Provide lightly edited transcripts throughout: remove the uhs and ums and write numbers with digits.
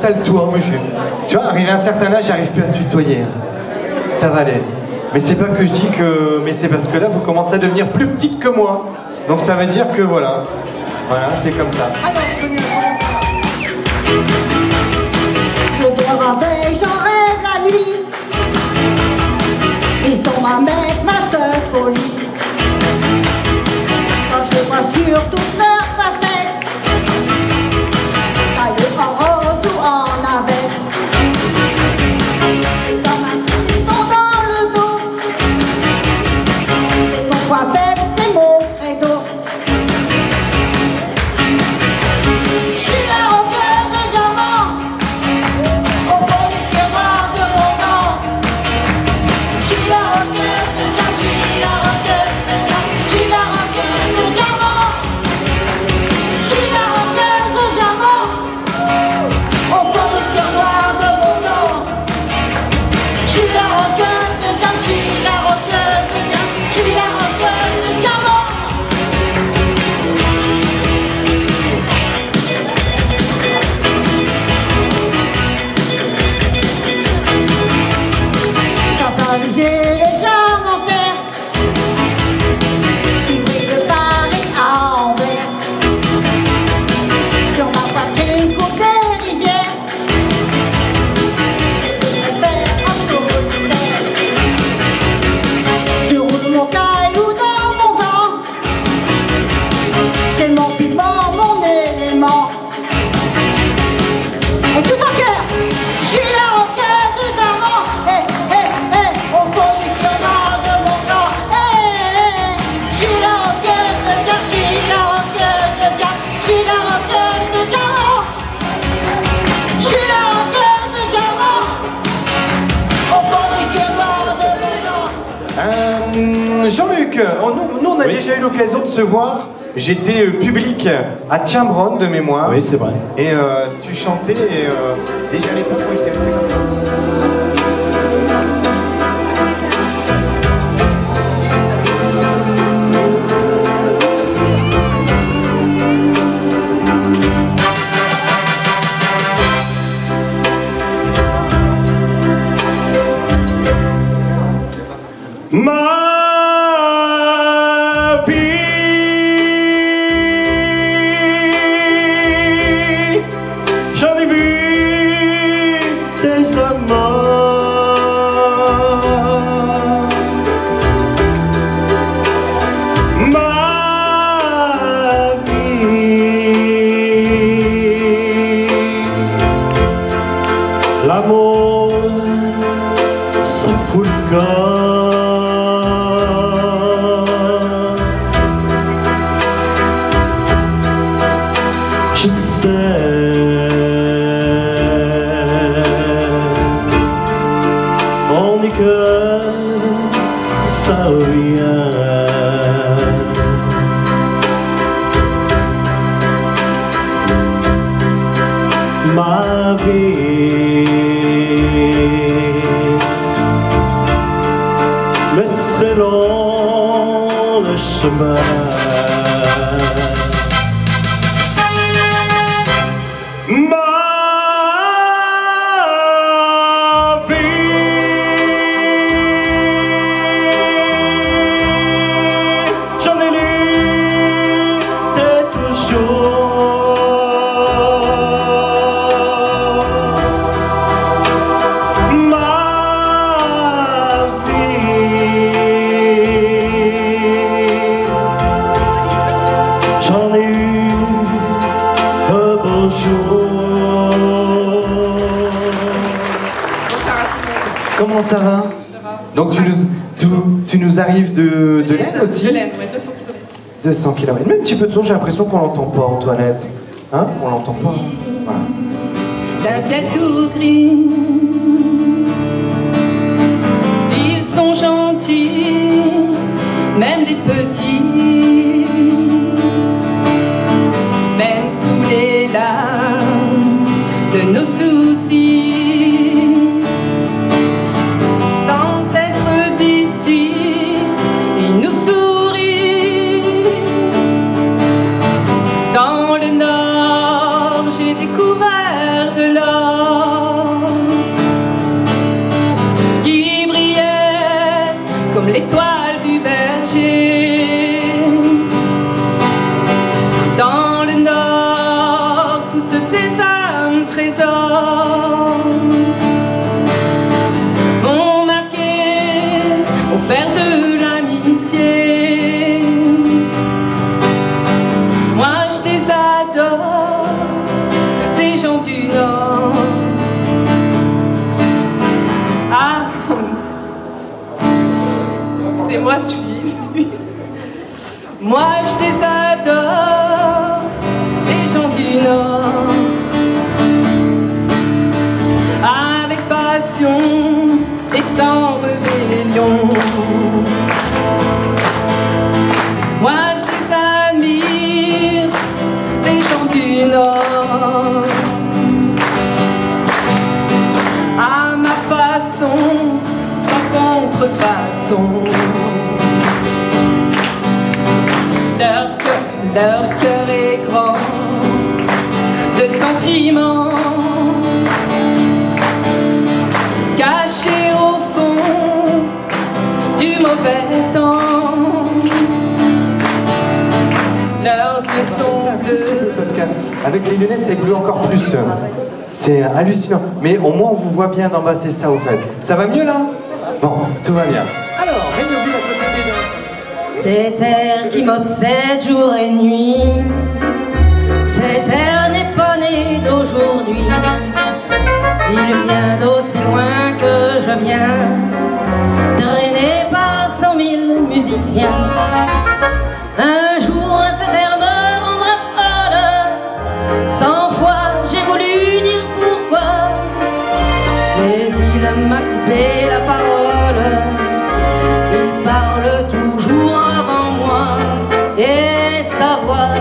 installe-toi. Tu vois, arrivé à un certain âge, j'arrive plus à tutoyer. Ça va aller. Mais c'est pas que je dis que... Mais c'est parce que là, vous commencez à devenir plus petite que moi. Donc ça veut dire que voilà. Voilà, c'est comme ça. Alors, Sonia, je dors avec, j'en rêve la nuit. Ils sont ma mec, ma seule folie. Quand je les vois sur toute leur facette, taillés en rose ou en navette. Comme un piston dans le dos. C'est mon point faible, c'est mon credo. Je suis la roqueuse de diamant, au fond du tiroir de mon nom. Je suis la roqueuse de diamant, je suis la roqueuse de diamant, je suis la roqueuse de diamant. Je suis la roqueuse de diamant, au fond du tiroir de mon nom. Je suis la roqueuse de diamant, je suis la roqueuse de diamant, je suis la roqueuse de diamant. Catalyser les gens en terre, qui brille de Paris à Anvers. Sur ma poitrine court des rivières, je préfère un solitaire. Je roule mon caillou dans mon gant, c'est mon piment, mon élément. Et tout en cœur, je suis la roqueuse de diamant. Au fond du tiroir de mon corps. Je suis la roqueuse de diamant, je suis la roqueuse de diamant, je suis la roqueuse de diamant. Je suis la roqueuse de diamant, au fond du tiroir de mon corps. Jean-Luc, nous on a déjà eu l'occasion de se voir. J'étais public à Chambron de mémoire. Oui, c'est vrai. Et tu chantais et déjà à l'époque, moi je t'ai fait comme ça. Ma vie, j'en ai vu des amants. Ma vie, l'amour, ça fout le corps. Je sais, on dit que ça vient. Ma vie, mais c'est long le chemin. Ma vie, j'en ai lu des toujours. Ma vie, j'en ai eu un beau jour. Comment ça va? Donc tu nous arrives de l'Aisne aussi? De l'Aisne, ouais, 200 km. 200 km. Même un petit peu de son, j'ai l'impression qu'on l'entend pas, Antoinette. Hein? On l'entend pas. Voilà. D'un ciel tout gris, ils sont gentils, même les petits, même sous les larmes de nos soucis. Sans être d'ici, ils nous sourient. Dans le nord, j'ai découvert de l'or. des hommes m'ont marqué au fer de l'amitié. Moi je les adore, ces gens du Nord. Ah, c'est moi celui. Moi je les adore, les gens du Nord. Avec passion et sans rébellion. Moi je les admire, les gens du Nord. À ma façon, sans contrefaçon. Leur cœur est grand de sentiments cachés au fond du mauvais temps. Leurs yeux sont bleus. Parce qu'avec les lunettes, c'est bleu encore plus. C'est hallucinant. Mais au moins, on vous voit bien d'en bas, c'est ça au fait. Ça va mieux là? Bon, tout va bien. Alors, Rénoville à côté des deux. Cet air qui m'obsède jour et nuit, cet air n'est pas né d'aujourd'hui. Il vient d'aussi loin que je viens, traîné par 100 000 musiciens. Un jour cet air me rendra folle, 100 fois j'ai voulu dire pourquoi, mais il m'a coupé la parole. Il parle toujours avant moi et sa voix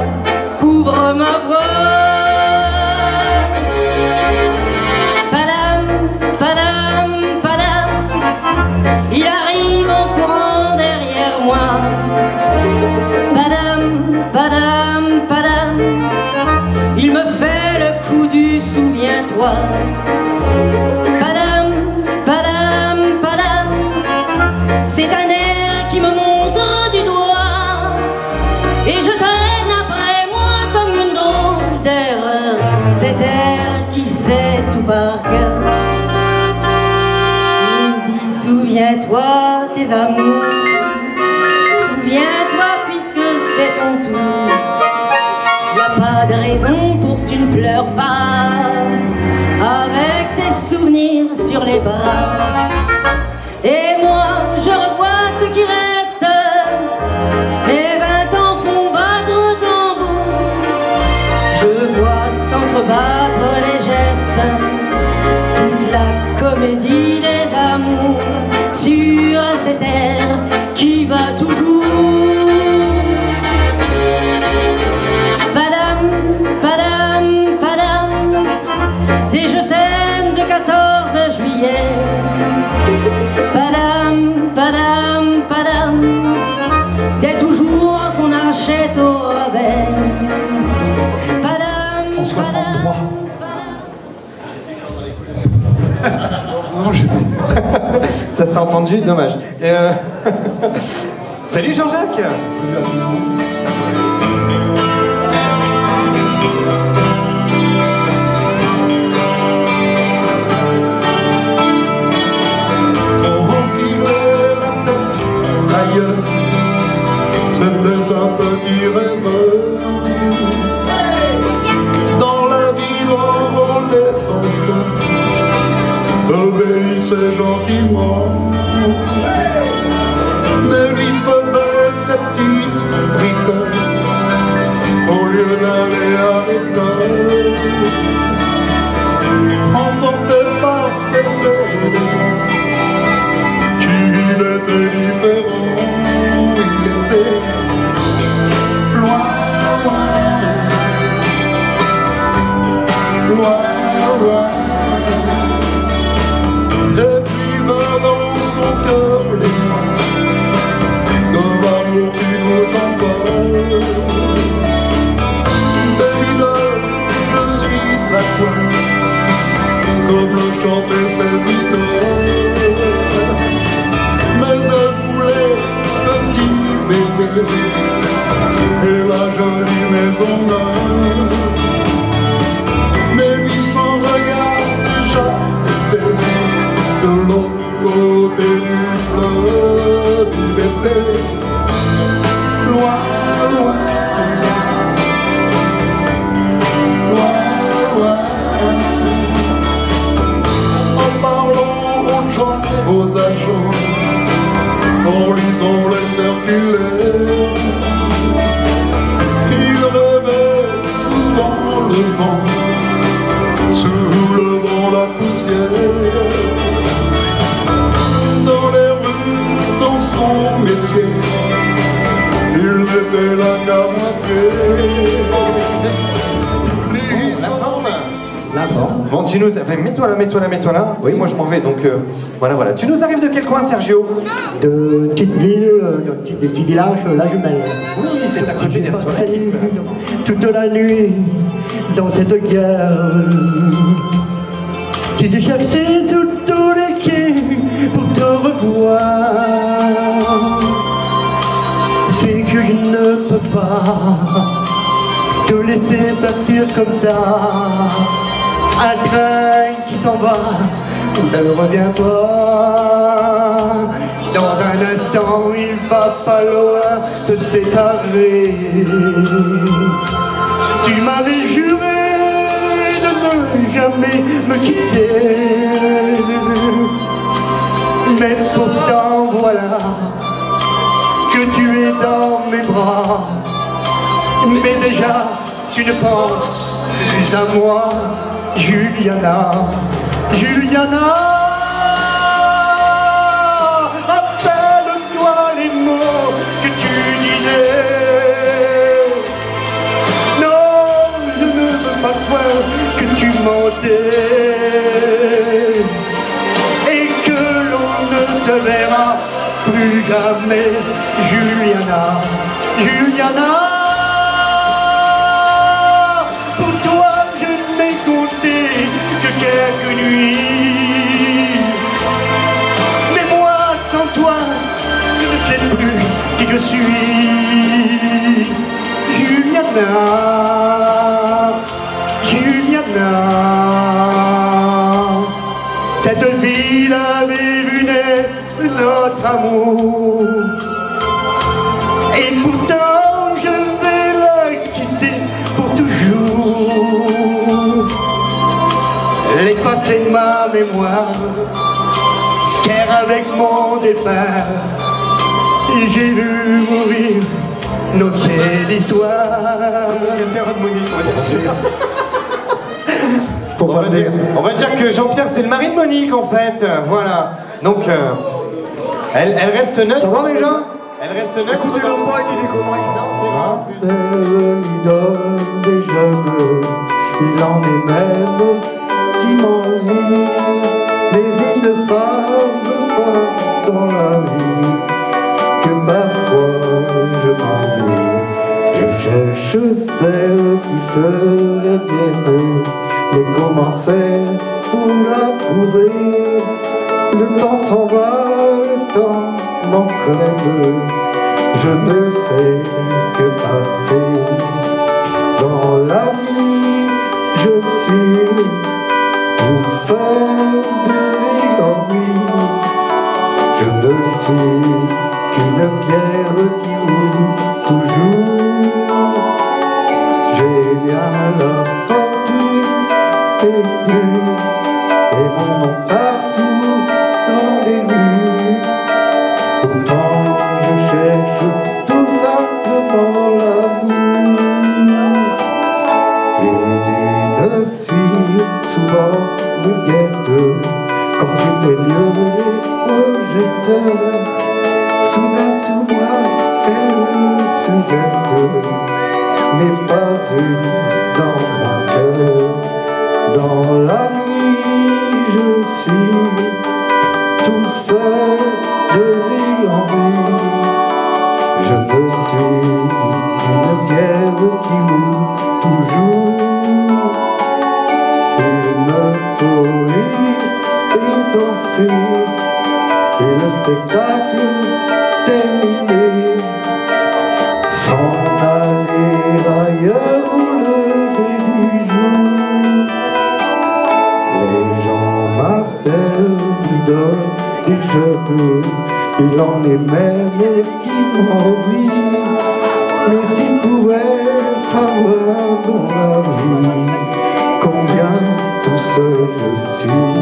couvre ma voix. Padam, padam, padam, il arrive en courant derrière moi. Padam, padam, padam, il me fait le coup du souviens-toi. Padam, padam, padam, c'est un air qui me montre du doigt et je traîne après moi comme une drôle d'erreur. Cet air qui sait tout par cœur. Il me dit souviens-toi tes amours, souviens-toi puisque c'est ton tour. Y a pas de raison pour que tu ne pleures pas avec tes souvenirs sur les bras. Et moi je revois ce qui reste, mes 20 ans font battre au tambour. Je vois s'entrebattre les gestes, toute la comédie des amours sur cet air qui va toujours. Padam, padam, padam, des je t'aime de 14 juillet. Padam, padam, padam, dès toujours qu'on achète au rabais. Padam, En 63. Padam. Non, j'étais. Ça s'est entendu, dommage. Salut Jean-Jacques. Salut à tout le monde. C'était un petit rêveur. Dans la ville on volait son feu, s'obéissait gentiment, mais lui faisait ses petites bricoles au lieu d'aller à l'école. On sentait par ses yeux qu'il était différent. Loin, loin, loin. Et puis vint dans son cœur libre de l'amour qui nous envole. Baby, je suis à toi, comme le chantaient ses idoles. Mais elle voulait petit bébé et la jolie maison neuve. Mais lui sans regret aux agents en lisant les circulaires. Il réveille souvent le vent, soulevant la poussière. Dans les rues, dans son métier, il n'était là qu'à moitié. La forme. La forme. Bon, tu nous... Enfin, mets-toi là, mets-toi là, mets-toi là. Oui, moi je m'en vais, donc voilà. Tu nous arrives de quel coin, Sergio? De petite ville, des petits villages, la Jumelle. Oui, c'est à côté des Passé toute la nuit dans cette guerre. Si j'ai cherché sur tous les quais pour te revoir, c'est que je ne peux pas te laisser partir comme ça. Un train qui s'en va, ne revient pas. Dans un instant, il va falloir se séparer. Tu m'avais juré de ne jamais me quitter, mais pourtant voilà que tu es dans mes bras. Mais déjà, tu ne penses plus à moi, Juliana, Juliana. Rappelle-toi les mots que tu disais. Non, je ne veux pas croire que tu mentais et que l'on ne se verra plus jamais, Juliana, Juliana. Pour toi, je n'ai compté que quelques nuits. Mais moi, sans toi, je ne sais plus qui je suis. Juliana, Juliana. Cette ville avait vu naître notre amour. Et pourtant, je vais la quitter pour toujours. L'effacer de ma mémoire, car avec mon départ, j'ai vu mourir notre belle histoire. On va dire que Jean-Pierre c'est le mari de Monique en fait, voilà. Donc elle reste neutre. Ça va déjà? Elle reste neutre. Écoutez-le pas, il dit des conneries. Rappelle l'idole des jeunes, il en est même qui m'envie, mais ils ne savent pas dans la vie que parfois je m'ennuie. Je cherche celle qui serait bien, mais comment faire pour la trouver? Le temps s'en va, le temps m'entraîne. Je ne fais que passer. Dans la nuit, je suis tout seul de vie en vie. Je ne suis qu'une pierre qui roule toujours. J'ai bien la fortune et mon nom partout dans les rues. Pourtant je cherche tout simplement l'amour. Et d'une fille souvent me guette quand s'éteignent les projecteurs. Soudain sur moi elle se jette, mais pas une dans mon cœur. Dans la nuit je suis tout seul de vie en vie. Je ne suis qu'une pierre qui roule toujours. Une folie et danser, et le spectacle terminé. S'en aller ailleurs au lever du jour. Les gens m'appellent l'idole des jeunes, il en est même qui m'envie. Mais s'ils pouvaient savoir dans la vie combien tout seul je suis,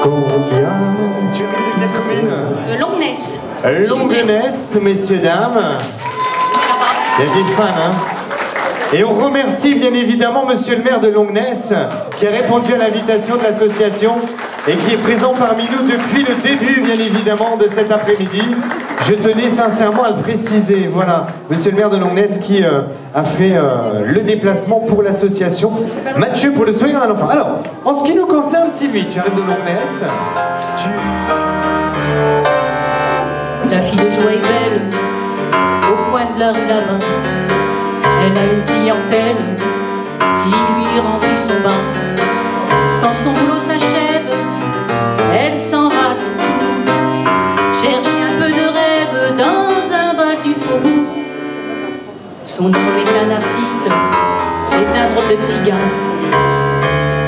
combien? Tu es de quelle commune? Longness. Longness, messieurs, dames. Il y a des fans, hein. Et on remercie bien évidemment monsieur le maire de Longness qui a répondu à l'invitation de l'association et qui est présent parmi nous depuis le début bien évidemment de cet après-midi. Je tenais sincèrement à le préciser, voilà, monsieur le maire de Longness qui a fait le déplacement pour l'association. Mathieu pour le sourire d'un enfant. Alors, en ce qui nous concerne, Sylvie, tu arrives de Longness. La fille de joie est belle, au coin de la rue là-bas. Elle a une clientèle qui lui remplit son bain. Quand son boulot s'achève, elle s'en va surtout chercher un peu de rêve dans un bal du faubourg. Son nom est un artiste, c'est un drôle de petit gars,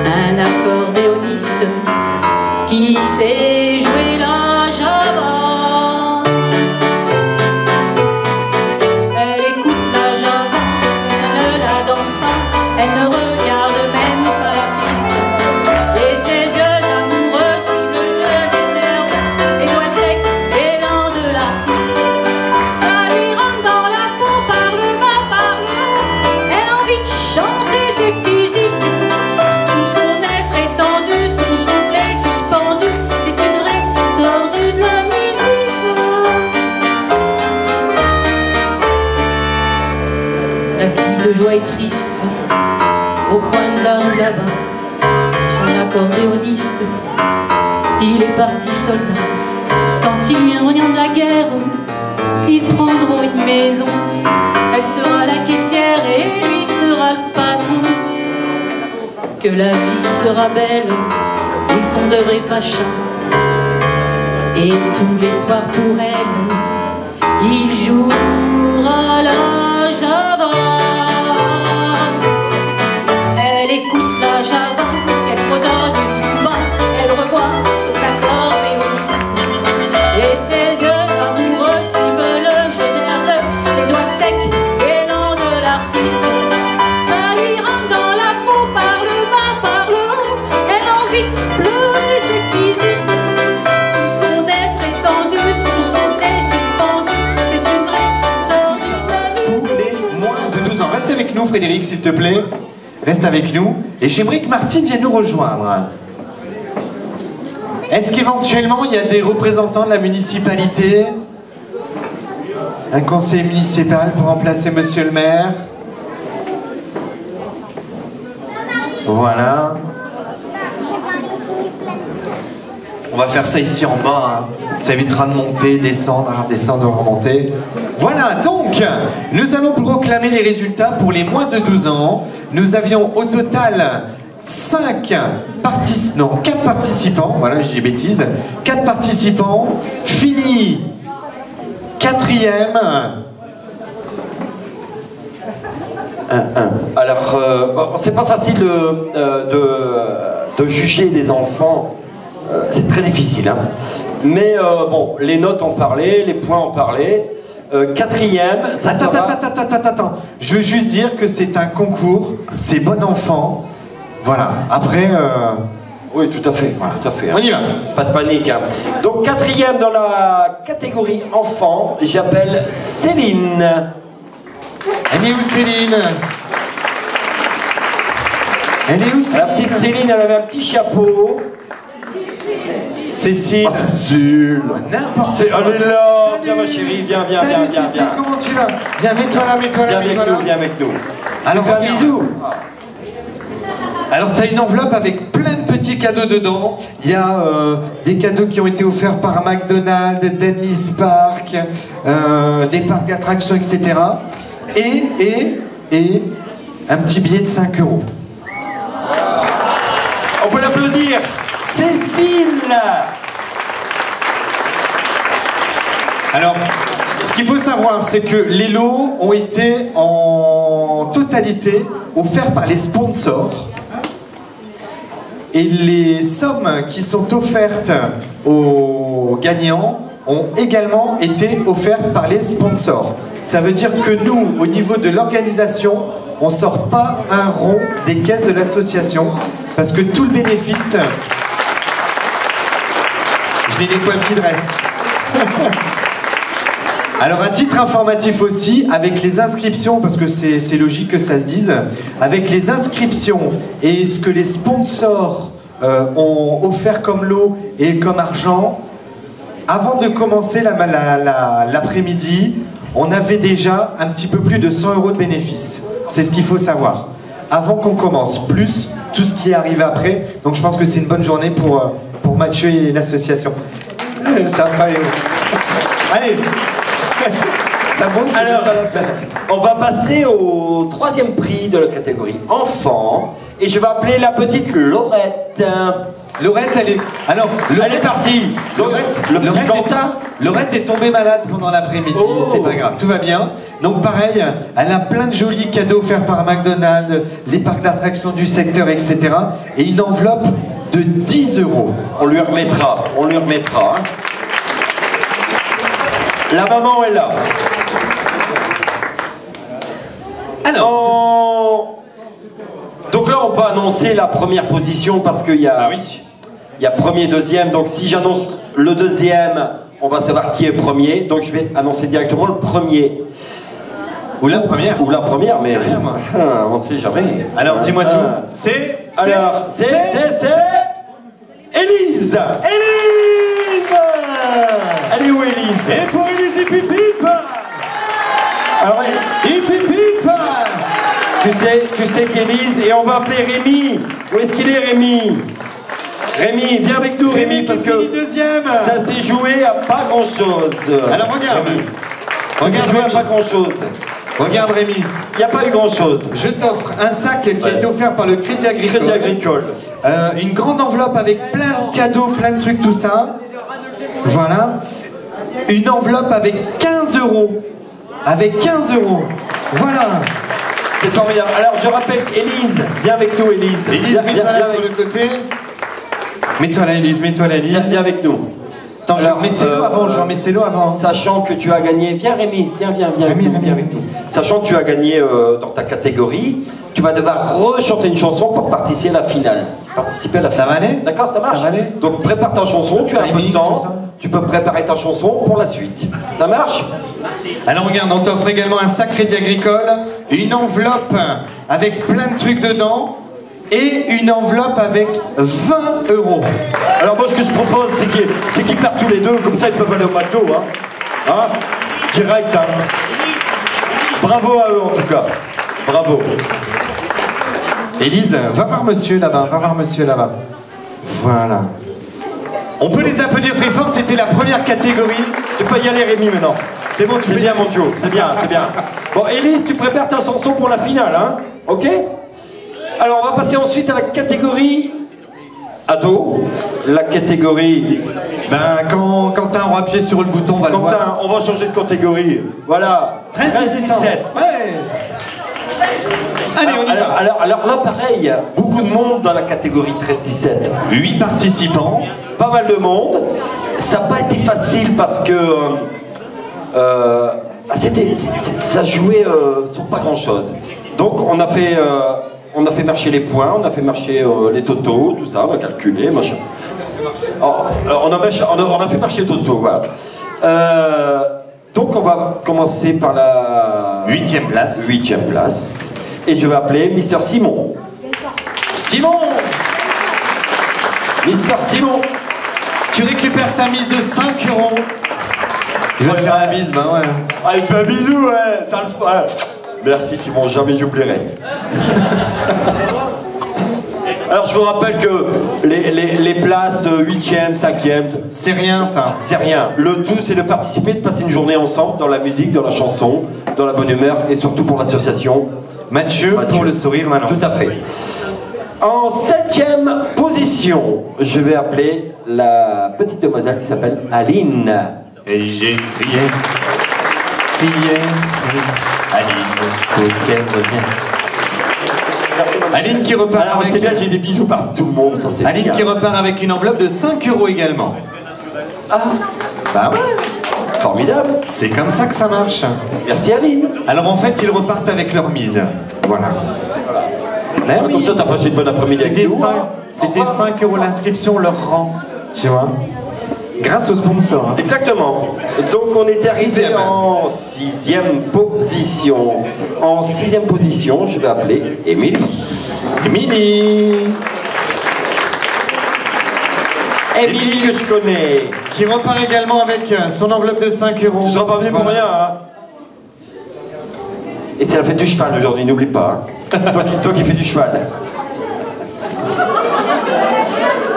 un accordéoniste qui sait jouer la java. Elle ne regarde même pas la piste. Et ses yeux amoureux suivent le jeu des merdes. Les doigts secs, l'élan de l'artiste. Ça lui rentre dans la peau par le bas, par le haut. Elle a envie de chanter, c'est physique. Tout son être étendu, son souffle est suspendu. C'est une vraie tordue de la musique. La fille de joie est triste. Au coin de la rue là-bas, son accordéoniste, il est parti soldat. Quand il vient revient de la guerre, ils prendront une maison. Elle sera la caissière et lui sera le patron. Que la vie sera belle et son œuvre est pas cher. Et tous les soirs pour elle, il jouera la java. La java, elle fredonne tout bas, elle revoit son accordéoniste. Et ses yeux amoureux suivent le jeu nerveux, les doigts secs, l'élan de l'artiste. Ça lui rentre dans la peau par le bas, par le haut. Elle a envie de pleurer, c'est physique. Tout son être étendu, son souffle est suspendu. C'est une vraie tordue de Pour les moins de 12 ans. Reste avec nous, Frédéric, s'il te plaît. Reste avec nous. Et j'aimerais que Martine vienne nous rejoindre. Est-ce qu'éventuellement, il y a des représentants de la municipalité? Un conseiller municipal pour remplacer monsieur le maire? Voilà. On va faire ça ici en bas, hein. Ça évitera de monter, descendre, descendre, remonter. Voilà, donc, nous allons proclamer les résultats pour les moins de 12 ans. Nous avions au total 4 participants, voilà, je dis des bêtises, 4 participants, fini 4e. Alors, bon, c'est pas facile de juger des enfants, c'est très difficile, hein. Mais bon, les notes ont parlé, les points ont parlé. 4e, ça sera... Attends, je veux juste dire que c'est un concours, c'est bon enfant. Voilà, après... Oui, tout à fait, voilà. Tout à fait, hein. On y va. Pas de panique, hein. Donc 4e dans la catégorie enfant, j'appelle Céline. Elle est où Céline? Elle est où Céline? La petite Céline, elle avait un petit chapeau. Cécile. Oh, Cécile. N'importe quoi. Elle est là. Viens ma chérie, viens. Salut Cécile, comment tu vas? Viens, mets-toi là, Viens avec nous. Alors, fais un regarde. bisou. Alors, tu as une enveloppe avec plein de petits cadeaux dedans. Il y a des cadeaux qui ont été offerts par McDonald's, Dennis Park, des parcs d'attractions, etc. Et un petit billet de 5 €. On peut l'applaudir. Cécile. Alors, ce qu'il faut savoir, c'est que les lots ont été en totalité offerts par les sponsors. Et les sommes qui sont offertes aux gagnants ont également été offertes par les sponsors. Ça veut dire que nous, au niveau de l'organisation, on ne sort pas un rond des caisses de l'association parce que tout le bénéfice J'ai les poils qui dressent. Alors à titre informatif aussi, avec les inscriptions, parce que c'est logique que ça se dise, avec les inscriptions et ce que les sponsors ont offert comme lot et comme argent, avant de commencer l'après-midi, on avait déjà un petit peu plus de 100 € de bénéfices. C'est ce qu'il faut savoir. Avant qu'on commence, plus tout ce qui est arrivé après. Donc je pense que c'est une bonne journée pour Mathieu et l'association. Ça va pas... Allez. Ça monte, alors, on va passer au 3e prix de la catégorie enfant et je vais appeler la petite Laurette. Laurette, elle est... Alors, elle est partie. Laurette, le petit Quentin. Laurette est tombée malade pendant l'après-midi, c'est pas grave, tout va bien. Donc pareil, elle a plein de jolis cadeaux offerts par McDonald's, les parcs d'attractions du secteur, etc. Et une enveloppe de 10 €. On lui remettra, hein. La maman est là. Alors, donc là on peut annoncer la première position parce qu'il y a, il y a premier, deuxième. Donc si j'annonce le deuxième, on va savoir qui est premier. Donc je vais annoncer directement le premier. Ou la première. Ou la première, mais rien, moi. On ne sait jamais. Alors dis-moi tout. C'est Élise. Elle est où Élise? Et pour Élise, hip hip hip. Alors, hip hip hip. Tu sais qu'Élise, et on va appeler Rémi. Où est-ce qu'il est, Rémi? Rémi, viens avec nous, Rémi, parce que deuxième. ça s'est joué à pas grand-chose. Alors regarde. Ça s'est joué à pas grand-chose. Regarde Rémi. Il n'y a pas eu grand-chose. Je t'offre un sac qui a été offert par le Crédit Agricole. Une grande enveloppe avec plein de cadeaux, plein de trucs, tout ça. Voilà. Une enveloppe avec 15 €. Avec 15 €. Voilà. C'est formidable. Alors je rappelle, Élise, viens avec nous, Élise. Élise, mets-toi là sur le côté. Mets-toi là, Élise, mets-toi là, Élise. Viens avec nous. Attends, je remets ces lots avant, Sachant que tu as gagné... Viens Rémi, viens avec nous. Sachant que tu as gagné dans ta catégorie, tu vas devoir rechanter une chanson pour participer à la finale. Ça va aller? D'accord, ça marche? Ça va aller? Donc prépare ta chanson, tu as un peu de temps, tu peux préparer ta chanson pour la suite. Ça marche? Alors regarde, on t'offre également un sac Crédit Agricole, une enveloppe avec plein de trucs dedans, et une enveloppe avec 20 €. Alors moi ce que je propose c'est qu'ils partent tous les deux, comme ça ils peuvent aller au McDo, hein, direct, hein. Bravo à eux en tout cas, bravo. Élise, va voir monsieur là-bas, Voilà. On peut les applaudir très fort, c'était la première catégorie. Tu peux y aller Rémi maintenant. C'est bon, tu fais bien mon Joe, c'est bien. Bon Élise, tu prépares ta chanson pour la finale, hein, ok? Alors on va passer ensuite à la catégorie ado. La catégorie... Ben quand Quentin aura appuyé sur le bouton, on va le voir. Quentin, on va changer de catégorie. Voilà. 13-17 ans. Ouais. Allez, on y va. Alors là pareil, beaucoup de monde dans la catégorie 13-17. 8 participants. Pas mal de monde. Ça n'a pas été facile parce que... ça jouait sur pas grand chose. Donc on a fait marcher les points, on a fait marcher les totaux, tout ça, on a calculé, machin. On a fait marcher les totaux, voilà. Donc on va commencer par la 8e place. 8e place. Et je vais appeler Mister Simon. Mister Simon. Tu récupères ta mise de 5 €. Il va te faire la bise, ben ouais. Ah, il fait un bisou, ouais, ça le fait. Ouais. Merci Simon, jamais j'oublierai. Alors je vous rappelle que les places 8e, 5e... C'est rien ça. C'est rien. Le tout c'est de participer, de passer une journée ensemble dans la musique, dans la chanson, dans la bonne humeur et surtout pour l'association Mathieu pour le sourire maintenant. Tout à fait. En 7e position, je vais appeler la petite demoiselle qui s'appelle Aline. Et j'ai crié, Aline, coquette, Aline qui repart alors, avec... c'est bien, j'ai des bisous par tout le monde, ça c'est Aline bien. qui repart avec une enveloppe de 5 € également. Ah, bah ouais. Formidable. C'est comme ça que ça marche. Merci Aline. Alors en fait, ils repartent avec leur mise. Voilà. Ben Comme oui. ça, t'as passé une bonne après-midi avec nous. C'était 5 € l'inscription, leur rang. Tu vois. Grâce au sponsor. Hein. Exactement. Donc on est arrivé Sixième. en 6e position. En 6e position, je vais appeler Émilie. Émilie. Émilie que je connais. Qui repart également avec son enveloppe de 5 euros. Tu seras pas venu pour rien, hein. Et c'est la fête du cheval aujourd'hui, n'oublie pas. Hein. toi qui fais du cheval.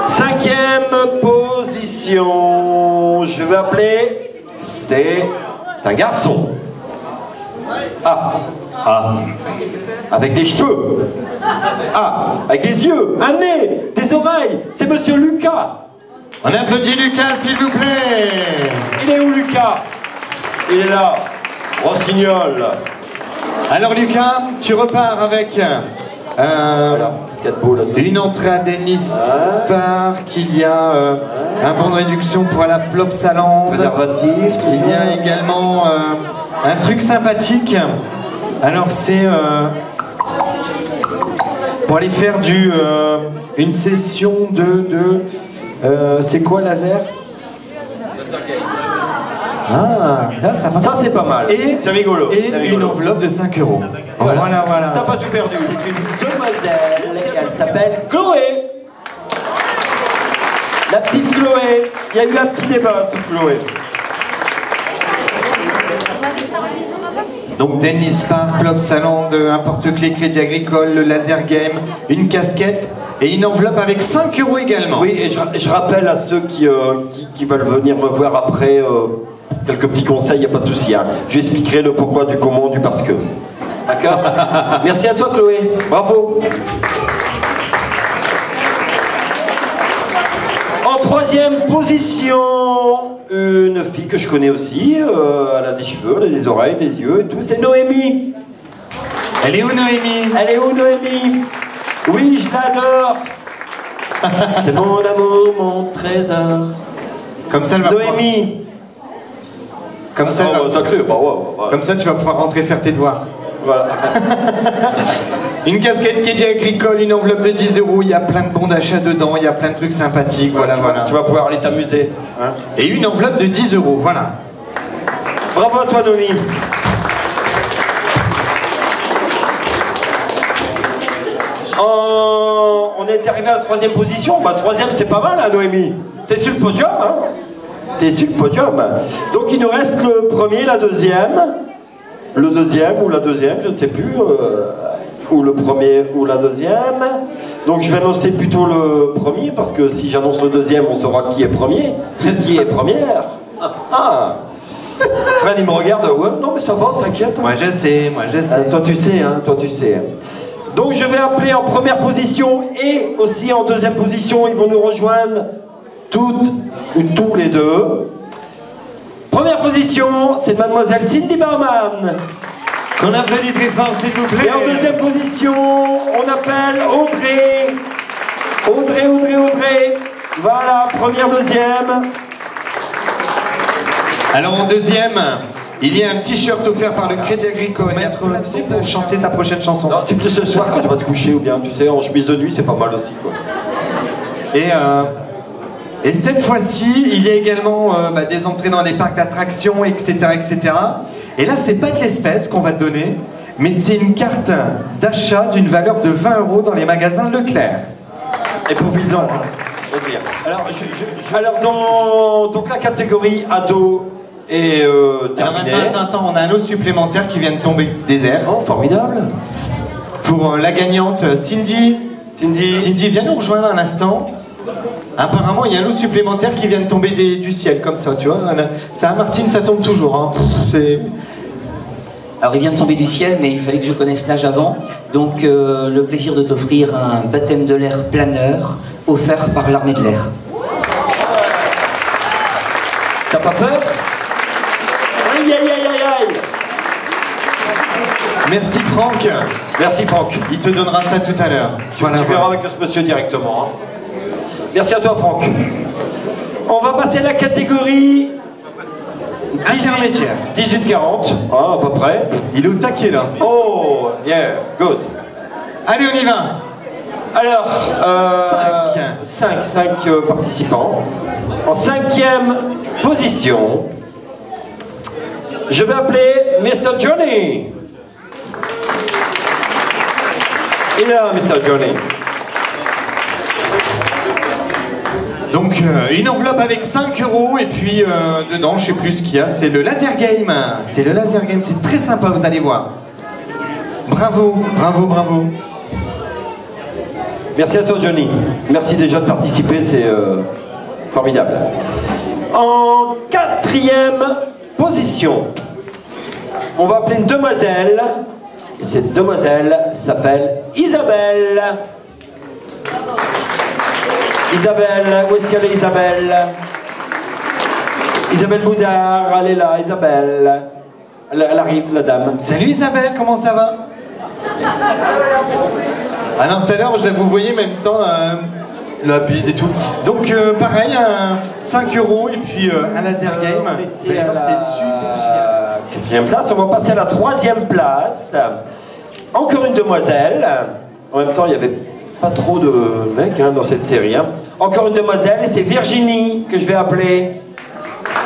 5e position. Je vais appeler. C'est un garçon. Ah. Avec des cheveux. Ah. Avec des yeux, un nez, des oreilles. C'est Monsieur Lucas. On applaudit Lucas, s'il vous plaît. Il est où, Lucas? Il est là. Rossignol. Alors Lucas, tu repars avec Voilà. Qu'est-ce qu'il y a de beau là-dedans? une entrée à Dennis Park, il y a un bon de réduction pour la Plopsaland. Préservatif, tout Il y ça. a également un truc sympathique. Alors c'est pour aller faire une session c'est quoi laser? Ah, là ça va. Ça c'est pas mal. Et c'est rigolo. Et c'est rigolo. une enveloppe de 5 euros. Voilà. T'as pas tout perdu. C'est une demoiselle et elle s'appelle Chloé. La petite Chloé. Il y a eu un petit débat sur Chloé. Donc Dennis Park, Plopsaland, un porte-clés Crédit Agricole, le laser game, une casquette et une enveloppe avec 5 euros également. Oui, et je rappelle à ceux qui veulent venir me voir après quelques petits conseils, il n'y a pas de souci. Hein. J'expliquerai le pourquoi, du comment, du parce que. D'accord. Merci à toi Chloé. Bravo. En 3e position, une fille que je connais aussi. Elle a des cheveux, elle a des oreilles, des yeux et tout. C'est Noémie. Elle est où Noémie? Elle est où Noémie? Oui, je l'adore. C'est mon amour, mon trésor. Comme ça, elle va Noémie. Comme ça, elle va- sacré, bah ouais. Comme ça, tu vas pouvoir rentrer faire tes devoirs. Voilà. Une casquette Crédit Agricole, une enveloppe de 10 euros, il y a plein de bons d'achat dedans, il y a plein de trucs sympathiques, voilà. Tu vas pouvoir aller t'amuser. Hein. Et une enveloppe de 10 euros, voilà. Bravo à toi, Noémie. On est arrivé à la 3e position. Bah, 3e, c'est pas mal, hein, Noémie. T'es sur le podium, hein. T'es sur le podium. Donc, il nous reste le premier, la deuxième. Le deuxième ou la deuxième, je ne sais plus. Ou le premier ou la deuxième. Donc, je vais annoncer plutôt le premier, parce que si j'annonce le deuxième, on saura qui est premier. Qui est première. Ah. Fred, il me regarde. Ouais, non, mais ça va, t'inquiète. Moi je sais. Toi tu sais, hein, toi tu sais. Donc je vais appeler en première position et aussi en deuxième position, ils vont nous rejoindre toutes ou tous les deux. Première position, c'est mademoiselle Cindy Barman. Qu'on applaudit très fort, s'il vous plaît. Et en deuxième position, on appelle Audrey. Audrey. Voilà, première, deuxième. Alors en deuxième, il y a un t-shirt offert par le Crédit Agricole. Tu sais, pour chanter ta prochaine chanson. Non, c'est plus ce soir quand tu vas te coucher ou bien, tu sais, en chemise de nuit, c'est pas mal aussi, quoi. Et cette fois-ci, il y a également des entrées dans les parcs d'attractions, etc., etc. Et là, c'est pas de l'espèce qu'on va te donner, mais c'est une carte d'achat d'une valeur de 20 euros dans les magasins Leclerc. Et profites-en. Alors, dans donc la catégorie ado et Alors terminée. attends, on a un lot supplémentaire qui vient de tomber des airs. Oh, formidable. Pour la gagnante Cindy. Cindy, viens nous rejoindre un instant. Apparemment, il y a un lot supplémentaire qui vient de tomber du ciel, comme ça, tu vois. Ça, à Martine, ça tombe toujours. Hein. Alors il vient de tomber du ciel, mais il fallait que je connaisse l'âge avant. Donc le plaisir de t'offrir un baptême de l'air planeur offert par l'armée de l'air. T'as pas peur? Aïe, aïe, aïe, aïe, aïe. Merci Franck. Merci Franck. Il te donnera ça tout à l'heure. Tu verras avec ce monsieur directement. Hein. Merci à toi Franck. On va passer à la catégorie intermédiaire. 18-40, hein, à peu près. Il est au taquet là. Oh, yeah, good. Allez, on y va. Alors, 5 participants. En 5e position, je vais appeler Mr. Johnny. Il est là, Mr. Johnny. Donc une enveloppe avec 5 euros et puis dedans, je sais plus ce qu'il y a, c'est le laser game. C'est le laser game, c'est très sympa, vous allez voir. Bravo, bravo, bravo. Merci à toi, Johnny. Merci déjà de participer, c'est formidable. En 4e position, on va appeler une demoiselle. Et cette demoiselle s'appelle Isabelle. Isabelle, où est-ce qu'elle est, Isabelle? Isabelle Boudard, elle est là, Isabelle. Elle arrive, la dame. Salut Isabelle, comment ça va? Alors tout à l'heure, je la vous voyais en même temps la bise et tout. Donc pareil, 5 euros et puis un laser game. C'est super génial. 4e place, on va passer à la 3e place. Encore une demoiselle. En même temps, il y avait pas trop de mecs dans cette série. Encore une demoiselle, et c'est Virginie que je vais appeler.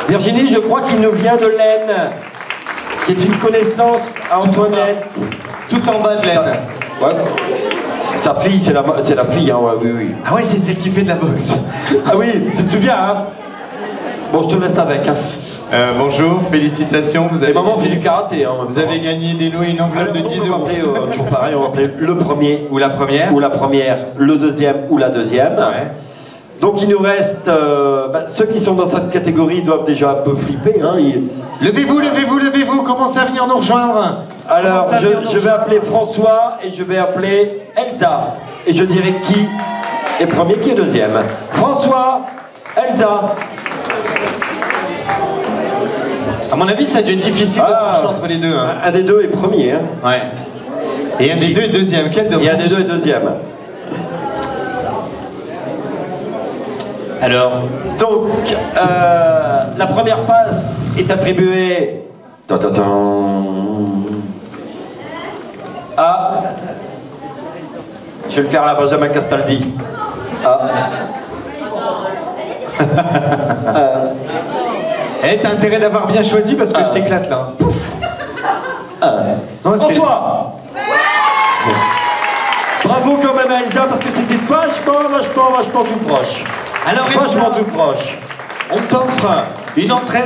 Virginie, je crois qu'il nous vient de l'Aisne, qui est une connaissance à Antoinette. Tout en bas de l'Aisne. Ouais. Sa fille, c'est la fille, ouais, oui. Ah ouais, c'est celle qui fait de la boxe. Ah oui, tu te souviens, Bon, je te laisse avec. Bonjour, félicitations. Vous avez maman fait du karaté. Vous avez gagné des lots et une enveloppe de 10 euros. Toujours pareil, on va appeler le premier ou la première. Ou la première, le deuxième ou la deuxième. Ouais. Donc il nous reste... ceux qui sont dans cette catégorie doivent déjà un peu flipper. Levez-vous, levez-vous, levez-vous. Commencez à venir nous rejoindre. Alors, je vais appeler François et je vais appeler Elsa. Et je dirai qui est premier, qui est deuxième. François, Elsa. À mon avis, ça a dû être difficile de trancher entre les deux. Un des deux est premier. Ouais. Et un des deux est deuxième. Quel dommage. Et un des deux est deuxième. Alors, donc, la première passe est attribuée à... Je vais le faire à la Benjamin Castaldi. T'as intérêt d'avoir bien choisi parce que je t'éclate là. Pouf. François. Bravo quand même à Elsa parce que c'était vachement tout proche. Alors vachement tout proche. On t'offre une entrée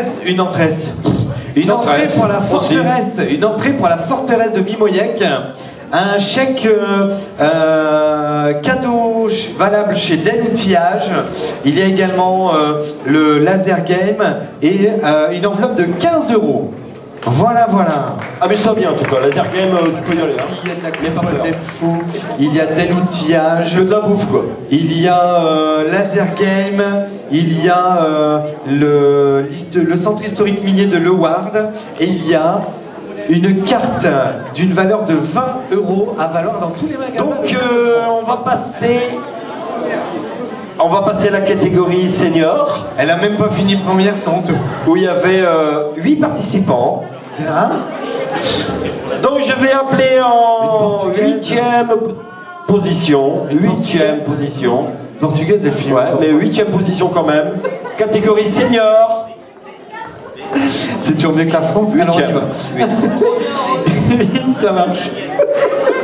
pour la forteresse, une entrée pour la forteresse de Mimoyec, un chèque cadeau valable chez Den Outillage. Il y a également le laser game et une enveloppe de 15 euros. Voilà. Amuse-toi bien en tout cas, laser game, tu peux y aller. Il y a de la clé fou, il y a Den Outillage. Que de la bouffe quoi. Il y a laser game, il y a le centre historique minier de Leward et il y a une carte d'une valeur de 20 euros à valoir dans tous les magasins. Donc on va passer à la catégorie senior. Elle a même pas fini première, c'est honteux. Où il y avait 8 participants. C'est ça. Donc je vais appeler en 8e position. 8e position. Portugaise, elle finit. Ouais, mais 8e position quand même. Catégorie senior. C'est toujours mieux que la France. 8e. Ça marche.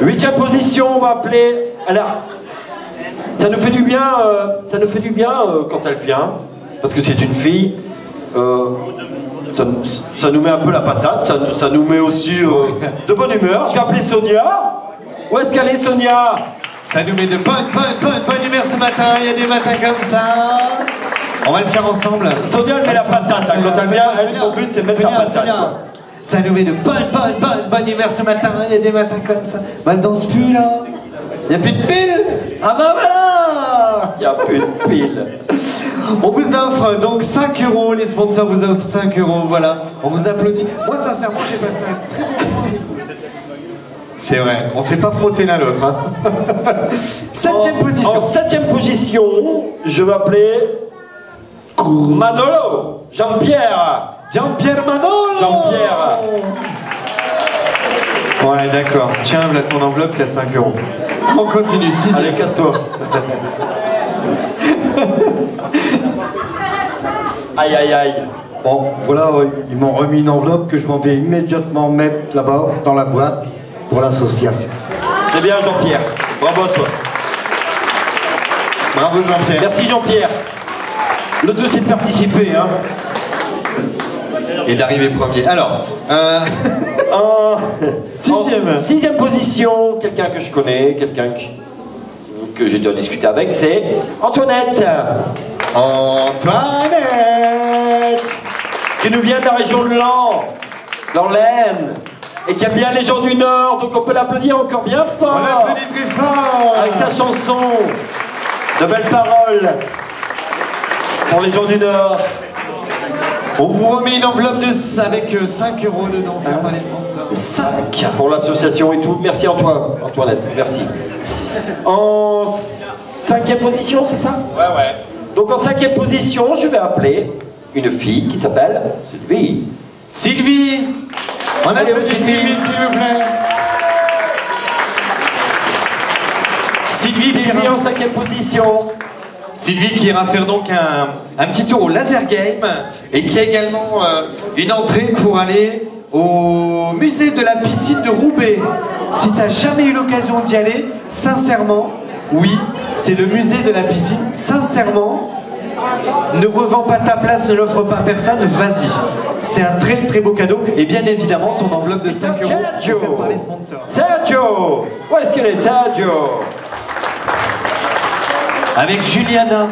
8e position, on va appeler. Alors, ça nous fait du bien, quand elle vient, parce que c'est une fille. Ça nous met un peu la patate, ça nous met aussi de bonne humeur. Je vais appeler Sonia. Où est-ce qu'elle est, Sonia? Ça nous met de bonne humeur ce matin. Il y a des matins comme ça. On va le faire ensemble. Sonia, elle met la patate. Quand elle vient, son but, c'est de mettre la patate. Ça nous met de bonne humeur ce matin. Il y a des matins comme ça. Bah, elle danse plus là. Il n'y a plus de piles. Ah bah voilà. Il n'y a plus de piles. On vous offre donc 5 euros. Les sponsors vous offrent 5 euros. Voilà. On vous applaudit. Moi, sincèrement, j'ai passé un très bon moment. C'est vrai. On s'est pas frotté l'un l'autre. 7e position. En 7e position, je vais appeler Manolo. Jean-Pierre Manolo. Jean-Pierre. Ouais, d'accord. Tiens, voilà ton enveloppe qui a 5 euros. On continue, 6e. Allez, casse-toi. Aïe, aïe, aïe. Bon, voilà, ils m'ont remis une enveloppe que je m'en vais immédiatement mettre là-bas, dans la boîte, pour l'association. C'est bien, Jean-Pierre. Bravo à toi. Bravo Jean-Pierre. Merci, Jean-Pierre. Le 2, c'est de participer, hein. Et d'arriver premier. Alors, En 6e. 6e position, quelqu'un que je connais, quelqu'un que j'ai déjà discuté avec, c'est Antoinette. Antoinette, Qui nous vient de la région de Laon, dans l'Aisne, et qui aime bien les gens du Nord, donc on peut l'applaudir encore bien on fort. l'applaudit très fort. Avec sa chanson, de belles paroles, pour les gens du Nord. On vous remet une enveloppe avec 5 € dedans, faire par les sponsors. 5 pour l'association et tout. Merci Antoinette, merci. En 5e position, c'est ça? Ouais. Donc en 5e position, je vais appeler une fille qui s'appelle Sylvie. Sylvie, on a Allez, applaudit Sylvie. Sylvie, s'il vous plaît. Sylvie en 5e position. Sylvie qui ira faire donc un petit tour au laser game et qui a également une entrée pour aller au musée de la piscine de Roubaix. Si tu n'as jamais eu l'occasion d'y aller, sincèrement, oui, c'est le musée de la piscine. Sincèrement, ne revends pas ta place, ne l'offre pas à personne, vas-y. C'est un très très beau cadeau et bien évidemment ton enveloppe de 5 € Sergio. offerte par les sponsors. Sergio, où est-ce qu'elle est, Sergio? Avec Juliana.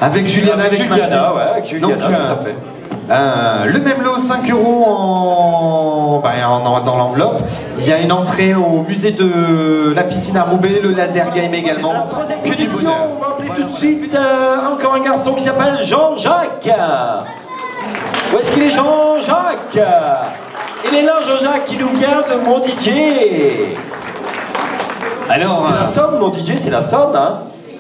Avec Juliana, Avec ma Juliana, fille. ouais, avec Juliana, Donc, tout à fait. Le même lot, 5 € dans l'enveloppe. Il y a une entrée au musée de la piscine à Roubaix, le laser game également. La 3e Que du position, bonheur. on va appeler tout de suite encore un garçon qui s'appelle Jean-Jacques. Où est-ce qu'il est, Jean-Jacques? Il est là, Jean-Jacques, qui nous vient de mon DJ. Alors, C'est la Somme, mon DJ, c'est la Somme, hein.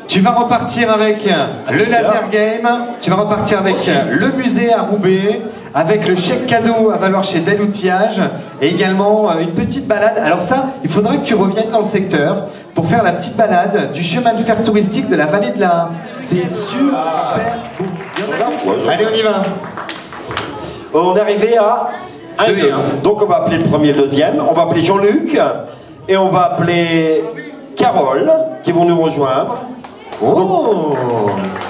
tu vas repartir avec le laser game, tu vas repartir avec le musée à Roubaix, avec le chèque cadeau à valoir chez Del Outillage et également une petite balade. Alors ça, il faudra que tu reviennes dans le secteur pour faire la petite balade du chemin de fer touristique de la vallée de la... C'est super beau. Allez, on y va. On est arrivé à 1 Deux et et 2. un. Donc on va appeler le premier et le deuxième. On va appeler Jean-Luc et on va appeler Carole qui vont nous rejoindre. Oh.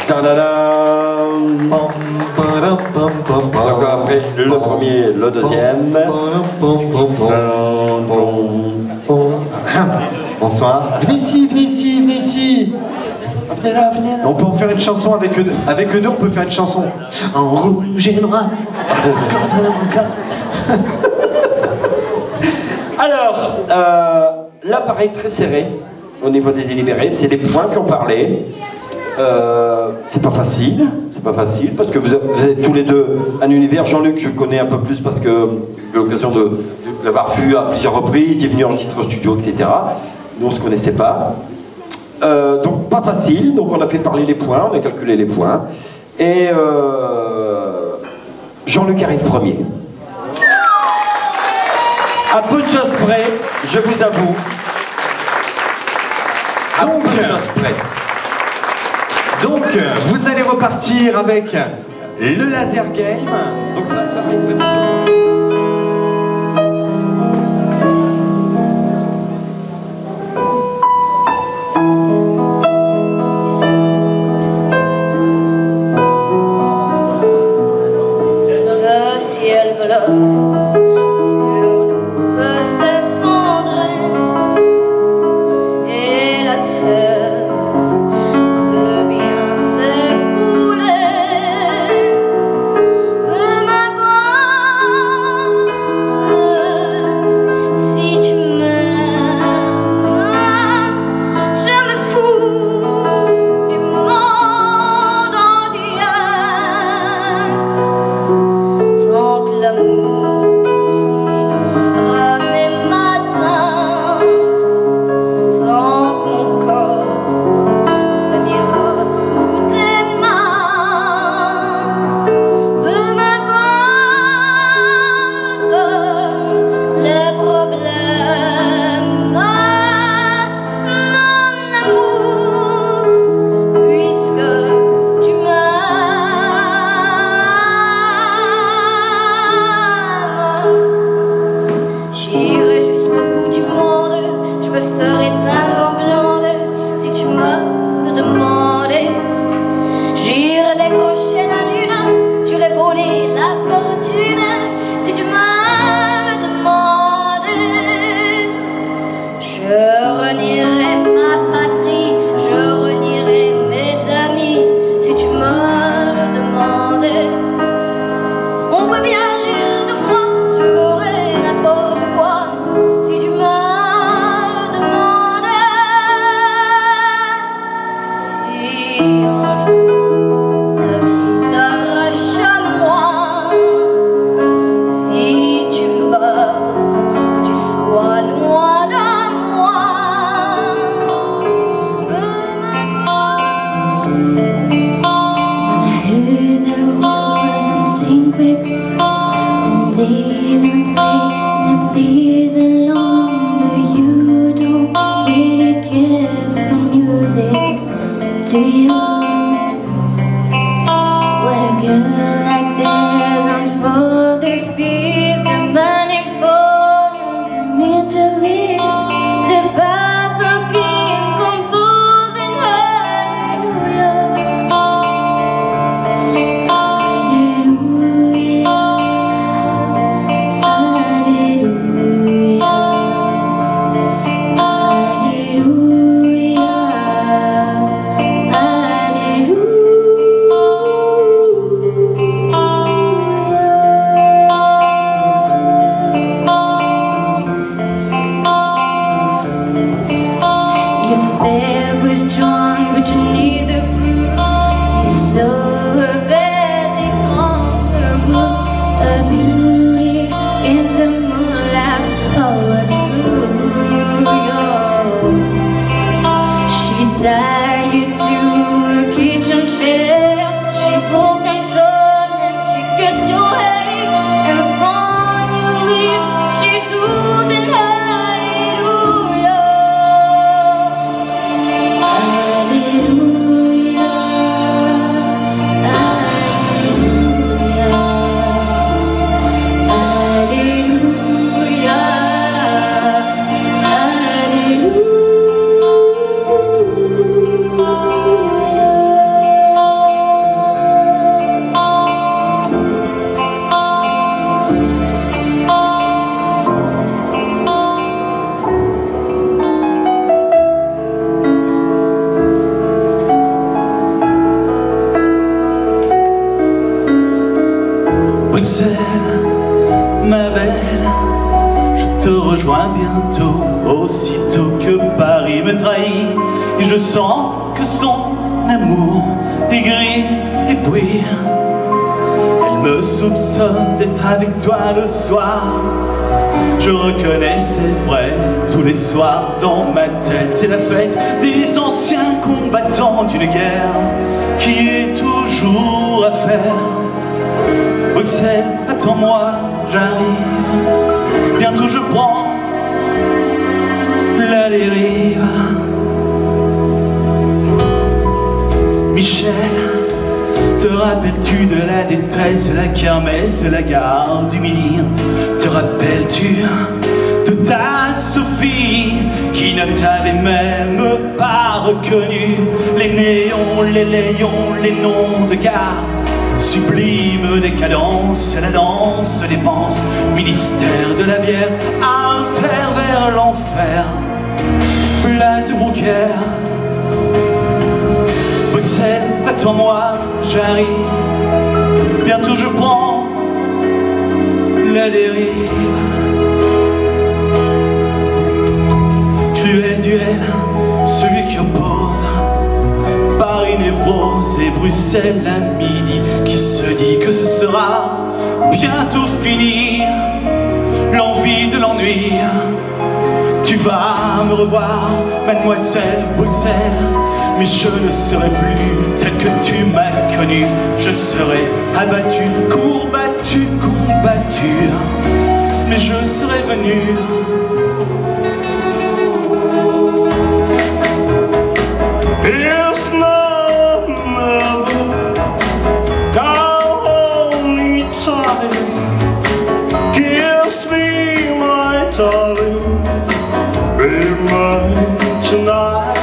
Tadadam. Donc on va appeler le premier, le deuxième. Bonsoir. Venez ici, venez ici, venez ici. Venez là, venez là. On peut en faire une chanson avec eux deux. Avec eux deux, on peut faire une chanson. En rouge et noir. Alors, là pareil, très serré au niveau des délibérés. C'est les points qu'on parlait. C'est pas facile parce que vous êtes tous les deux un univers. Jean-Luc, je connais un peu plus parce que j'ai eu l'occasion de l'avoir vu à plusieurs reprises. Il est venu enregistrer au studio, etc. Nous, on se connaissait pas. Donc pas facile, donc on a fait parler les points, on a calculé les points. Et Jean-Luc arrive premier. À peu de choses près, je vous avoue. À peu de choses près. Donc, vous allez repartir avec le laser game. Donc, pareil, Le ciel bleu sur nous peut s'effondrer et la terre peut bien s'écrouler. Peu m'importe demander. J'irai décrocher la lune, j'irai voler la fortune, si tu m'as le demandé. Je renierai ma patrie, je renierai mes amis, si tu m'as le demandé. On peut bien rire de moi, je ferai n'importe quoi, si tu m'as le demandé. Si un jour la vie t'arrache à moi, si tu meurs, que tu sois loin de moi, peu m'importe. I heard there was and sing quick words, and they even play, and they play the long, but you don't really care for music, do you? When a girl like that unfolds their feet, they're burning for the mentally, the path for king composing hallelujah. Your fair was strong, but you need the proof. You saw her bathing on the roof, a beauty in the moonlight, oh, a true. She tied you to a kitchen chair, she broke control and she cut your hair, and from your lip she drew the hallelujah. Hallelujah, hallelujah, Bruxelles, ma belle, je te rejoins bientôt, aussitôt que Paris me trahit, et je sens que son amour est gris, et puis elle me soupçonne d'être avec toi le soir. Je reconnais, c'est vrai, tous les soirs dans ma tête, c'est la fête des anciens combattants d'une guerre qui est toujours à faire. Bruxelles, attends-moi, j'arrive, bientôt je prends la dérive. Michel, te rappelles-tu de la détresse, de la kermesse, de la gare du Midi? Te rappelles-tu de ta Sophie qui ne t'avait même pas reconnu? Les néons, les layons, les noms de gare, sublime décadence, la danse dépense, ministère de la bière, Inter vers l'enfer, place de Brouckère. Bruxelles, attends-moi, j'arrive, bientôt je prends la dérive. Cruel duel, celui qui oppose Paris névrose et Bruxelles à midi, qui se dit que ce sera bientôt fini, l'envie de l'ennui. Tu vas me revoir, mademoiselle Bruxelles, mais je ne serai plus tel que tu m'as connu. Je serai abattu, courbattu, combattu, mais je serai venu. It's not never come only time. Kiss me, my darling, be mine tonight.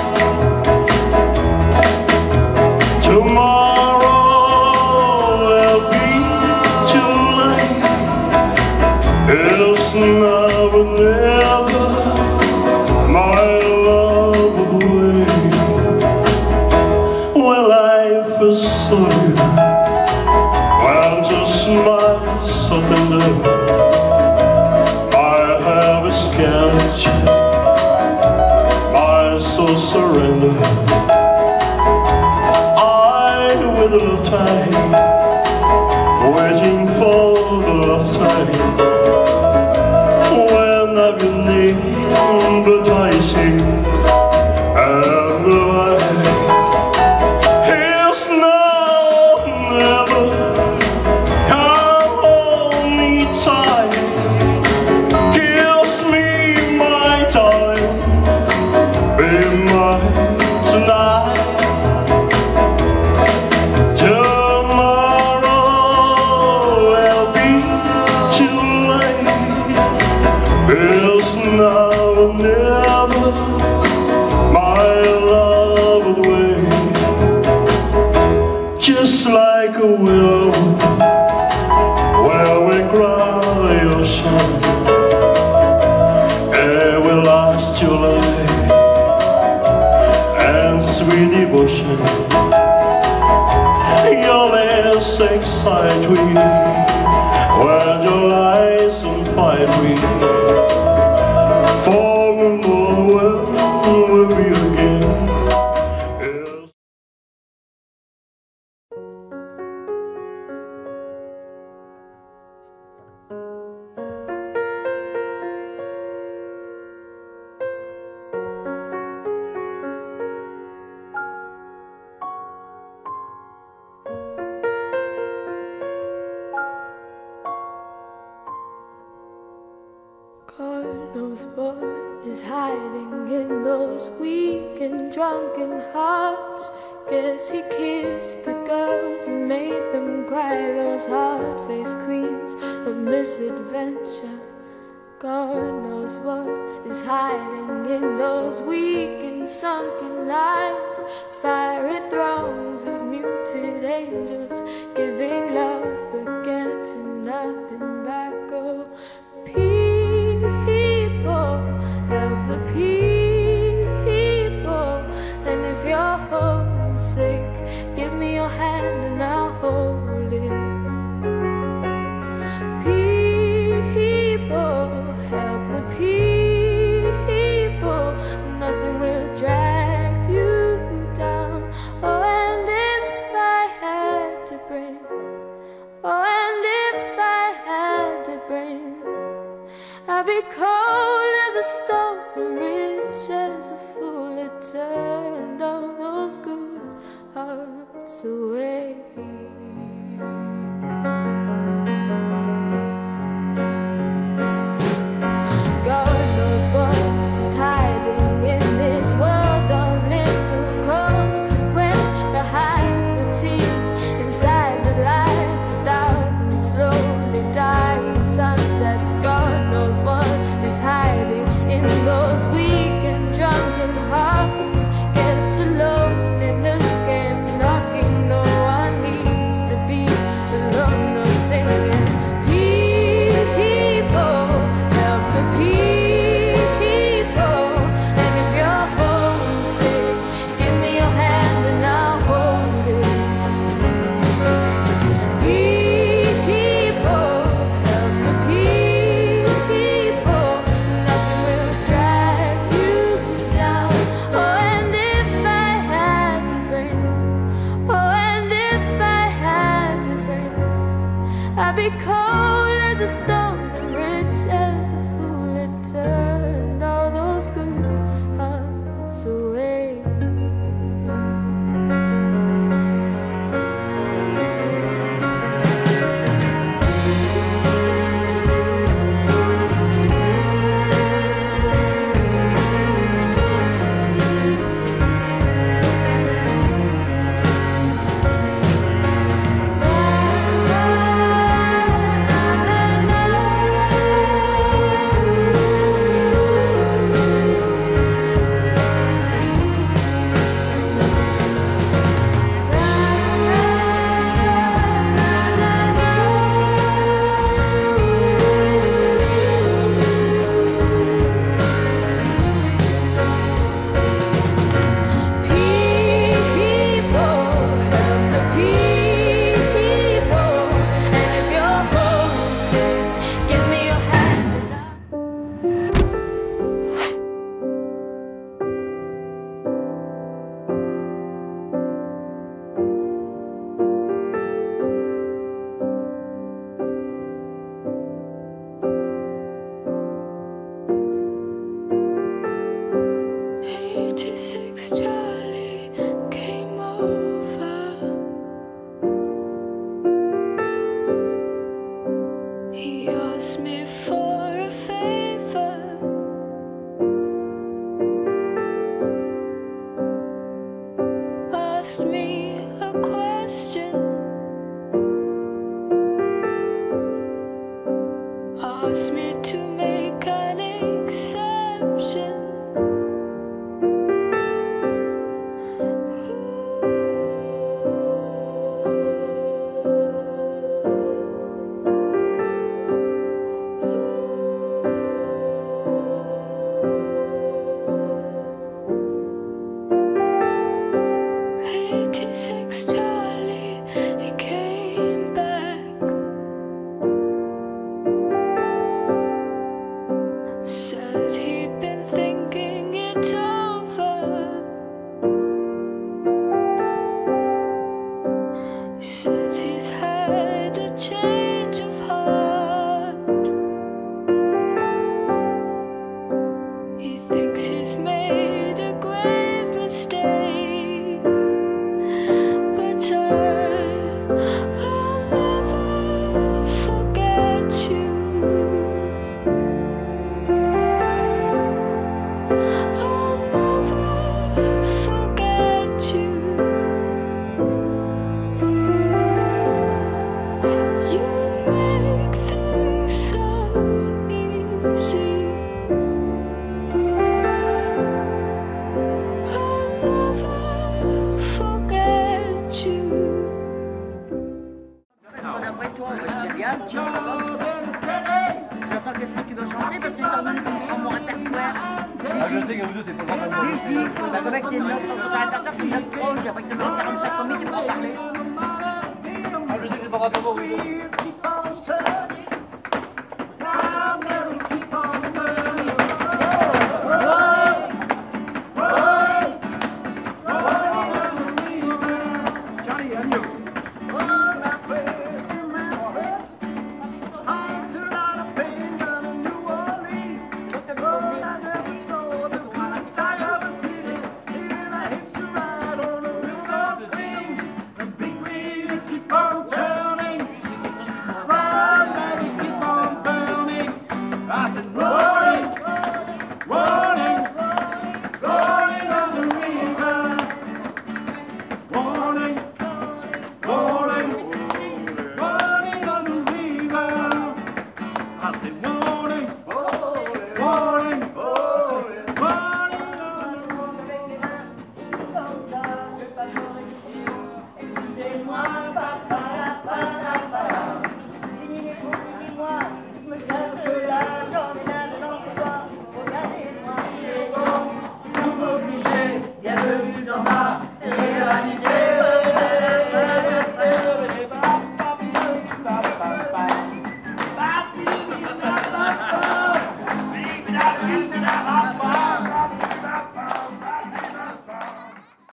first saw you, when your smile so tender, my hair was scared, my soul surrendered. I with a love time, waiting for the love time. When I've been named, but I see, and I here's now never. Come hold me tight, kiss me my time, be mine tonight. It's now or never, my love will wait. Just like a willow, where we cry your shine, it will last your life and sweet devotion. Your lips excite me when your eyes on fire breathe. For the moment will be again. God knows what is hiding in those weak and drunken hearts. Guess he kissed the girls and made them cry, those hard-faced queens of misadventure. God knows what is hiding in those weak and sunken eyes. Fiery throngs of muted angels giving love but getting nothing back. Oh, people, help the people. And if you're homesick, give me your hand and I'll hold it. People, help the people. Nothing will drag you down. Oh, and if I had to bring, oh, and if I had to bring, I'll be cold as a stone and rich as a fool that turned all those good hearts away. God knows what is hiding in this world of little consequence, behind the tears, inside the lies, 1,000 slowly dying sunsets. God knows what is hiding in those weak and drunken hearts. Guess the loneliness came knocking. No one needs to be alone or singing. People, help the people. And if you're homesick, give me your hand and I'll hold it. People, help the people. Nothing will drag you down. Oh, and if I had to bring, oh, and if I had to bring, I'd be cold as a stone and rich as the fool that turned all those good hearts away. Na, na, na, na, na. 86 Charlie, he came back. Said he'd been thinking it over. He says he's had a change of heart. He thinks he's made a grave mistake, but I'll never forget you. I'll never forget you. You make things so easy. I'll never forget you. D'après toi, c'est bien. J'entends qu'est-ce que tu veux chanter parce que c'est revenu dans mon répertoire. Ah, je sais que vous deux, c'est pas grave. Oui, je dis, bah, avec des notes sur ton répertoire, c'est une note pro, j'ai après que tu me 45 minutes, tu peux en parler. Ah, je sais que c'est pas grave pour vous.